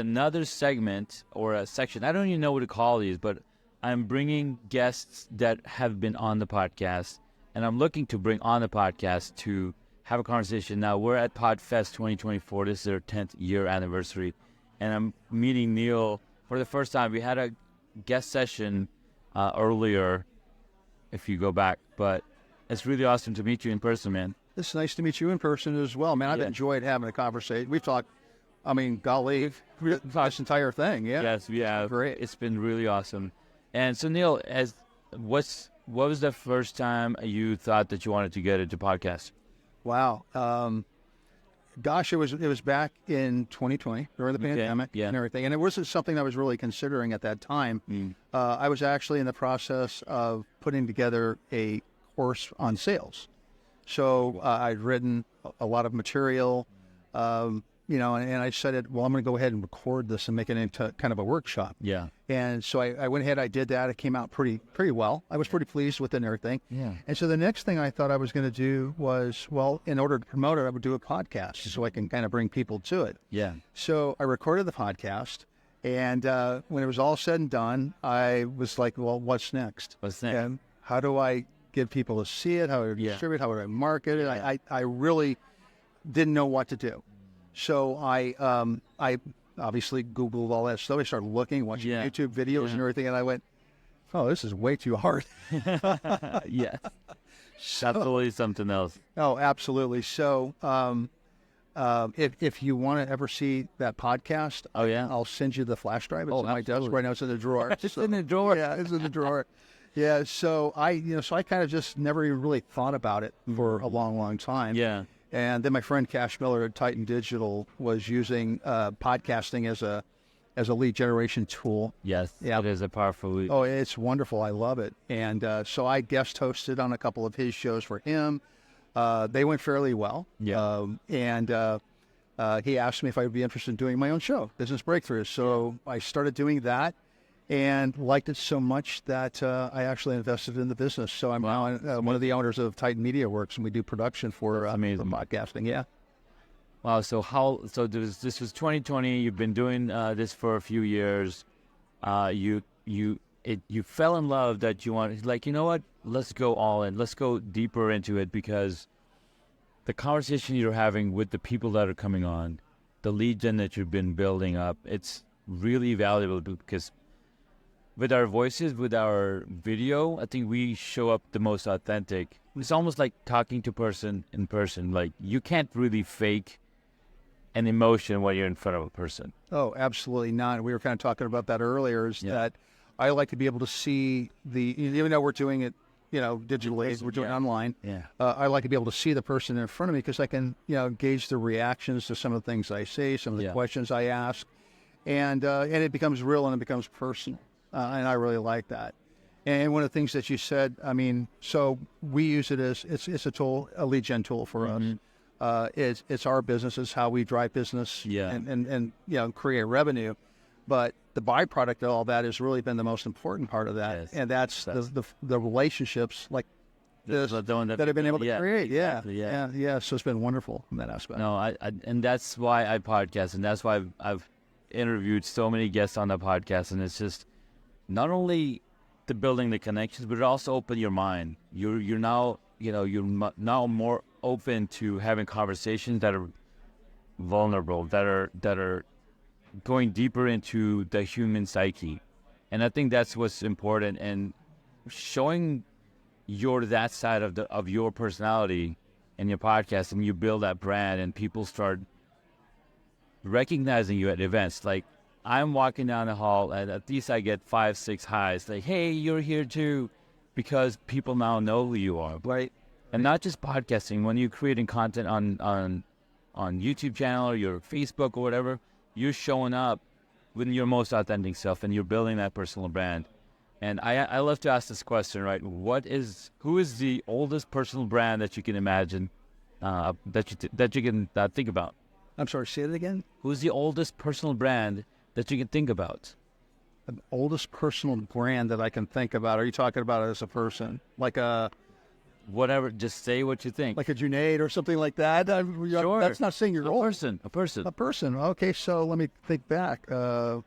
Another segment or a section, I don't even know what to call these, but I'm bringing guests that have been on the podcast, and I'm looking to bring on the podcast to have a conversation. Now, we're at PodFest 2024. This is their 10th year anniversary, and I'm meeting Neil for the first time. We had a guest session earlier, if you go back, but it's really awesome to meet you in person, man. It's nice to meet you in person as well, man. I've enjoyed having a conversation. We've talked, golly, this entire thing, yeah. Yes, we have. Great. It's been really awesome. And so, Neil, what was the first time you thought that you wanted to get into podcast? Wow. Gosh, it was back in 2020 during the pandemic and everything. And it wasn't something I was really considering at that time. I was actually in the process of putting together a course on sales. So I'd written a lot of material, and I said, well, I'm going to go ahead and record this and make it into kind of a workshop. Yeah. And so I went ahead, I did that. It came out pretty well. I was pretty pleased with it and everything. Yeah. And so the next thing I thought I was going to do was, well, in order to promote it, I would do a podcast so I can kind of bring people to it. Yeah. So I recorded the podcast, and when it was all said and done, I was like, well, what's next? And how do I get people to see it? How do I distribute? How do I market it? I really didn't know what to do. So I obviously Googled all that stuff. I started looking, watching YouTube videos and everything, and I went, oh, this is way too hard. Yes. Absolutely something else. Oh, absolutely. So if you want to ever see that podcast, I'll send you the flash drive. It's on my desk right now. It's in the drawer. It's in the drawer. Yeah, it's in the drawer. Yeah, so I kind of just never even really thought about it for a long time. Yeah. And then my friend Cash Miller at Titan Digital was using podcasting as a lead generation tool. Yes, it is a powerful lead. Oh, it's wonderful. I love it. And so I guest hosted on a couple of his shows for him. They went fairly well. Yeah. He asked me if I would be interested in doing my own show, Business Breakthroughs. So I started doing that and liked it so much that I actually invested in the business. So I'm now one of the owners of Titan Media Works, and we do production for podcasting. Yeah. Wow. So this was 2020. You've been doing this for a few years. You fell in love that you wanted, like, you know what? Let's go all in. Let's go deeper into it, because the conversation you're having with the people that are coming on, the lead gen that you've been building up, it's really valuable, because with our voices, with our video, I think we show up the most authentic. It's almost like talking to person in person. Like, you can't really fake an emotion when you're in front of a person. Oh, absolutely not. We were kind of talking about that earlier, that I like to be able to see even though we're doing it, digitally, we're doing it online. Yeah. I like to be able to see the person in front of me, because I can, gauge the reactions to some of the things I say, some of the questions I ask, and it becomes real and it becomes personal. And I really like that. And one of the things that you said, so we use it as it's a tool, a lead gen tool for us. It's our business, it's how we drive business and create revenue. But the byproduct of all that has really been the most important part of that, and that's the relationships like this that I've been able to create. Yeah. So it's been wonderful in that aspect. No, and that's why I podcast, and that's why I've interviewed so many guests on the podcast, and it's just not only the building the connections, but it also open your mind. You're now now more open to having conversations that are vulnerable, that are going deeper into the human psyche, and I think that's what's important. And showing that side of your personality in your podcast, and you build that brand, and people start recognizing you at events. Like, I'm walking down the hall, and at least I get 5-6 highs. Like, hey, you're here too, because people now know who you are, right? And not just podcasting. When you're creating content on YouTube channel or your Facebook or whatever, you're showing up with your most authentic self, and you're building that personal brand. And I love to ask this question, right? Who is the oldest personal brand that you can imagine, that you can think about? I'm sorry, say it again. Who's the oldest personal brand that you can think about? The oldest personal brand that I can think about. Are you talking about as a person? Like a whatever. Just say what you think. Like a Junaid or something like that. Sure. That's not saying you're old. A person. Okay, so let me think back. Well,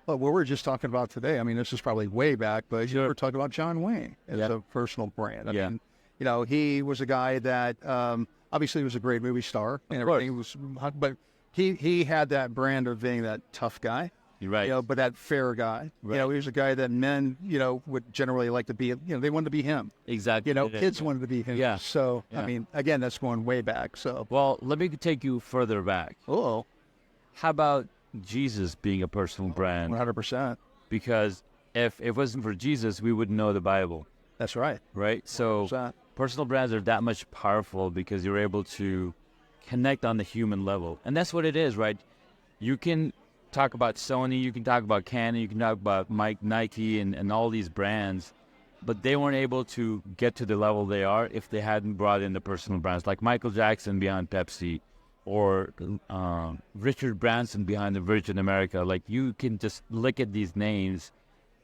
what we were just talking about today, I mean, this is probably way back, but you were talking about John Wayne as a personal brand. I mean, you know, he was a guy that obviously was a great movie star and everything was, but he had that brand of being that tough guy. You're right. You know, but that fair guy. Right. You know, he was a guy that men, you know, would generally like to be. You know, they wanted to be him. Exactly. You know, kids wanted to be him. Yeah. So I mean, again, that's going way back. So well, let me take you further back. Oh, how about Jesus being a personal brand? 100%. Because if it wasn't for Jesus, we wouldn't know the Bible. That's right. Right. So 100%. Personal brands are that much powerful because you're able to connect on the human level, and that's what it is, right? You can talk about Sony, you can talk about Canon, you can talk about Nike and all these brands, but they weren't able to get to the level they are if they hadn't brought in the personal brands, like Michael Jackson behind Pepsi, or Richard Branson behind the Virgin America. Like, you can just look at these names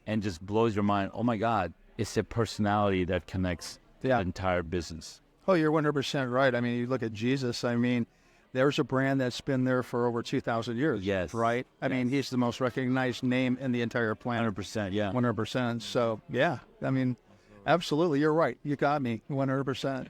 and just blows your mind. Oh my God, it's a personality that connects the entire business. Oh, you're 100% right. I mean, you look at Jesus, I mean, there's a brand that's been there for over 2,000 years. Yes. Right? I mean, he's the most recognized name in the entire planet. 100%, yeah. 100%. So, yeah, I mean, absolutely, you're right. You got me, 100%.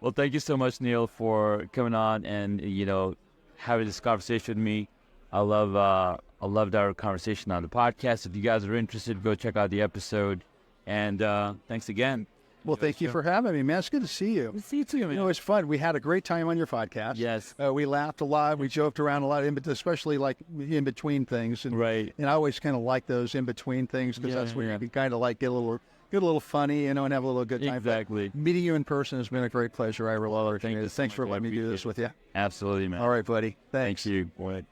Well, thank you so much, Neil, for coming on and, you know, having this conversation with me. I loved our conversation on the podcast. If you guys are interested, go check out the episode. And thanks again. Well, thank you for having me, man. It's good to see you. Good to see you too, man. You know, it's fun. We had a great time on your podcast. Yes. We laughed a lot. We joked around a lot, especially like in between things. And, right. And I always kind of like those in between things because that's where you can kind of like get a little funny, you know, and have a little good time. Exactly. But meeting you in person has been a great pleasure. I really appreciate it. Thanks for letting me do this with you. Absolutely, man. All right, buddy. Thanks. Thank you. Boy.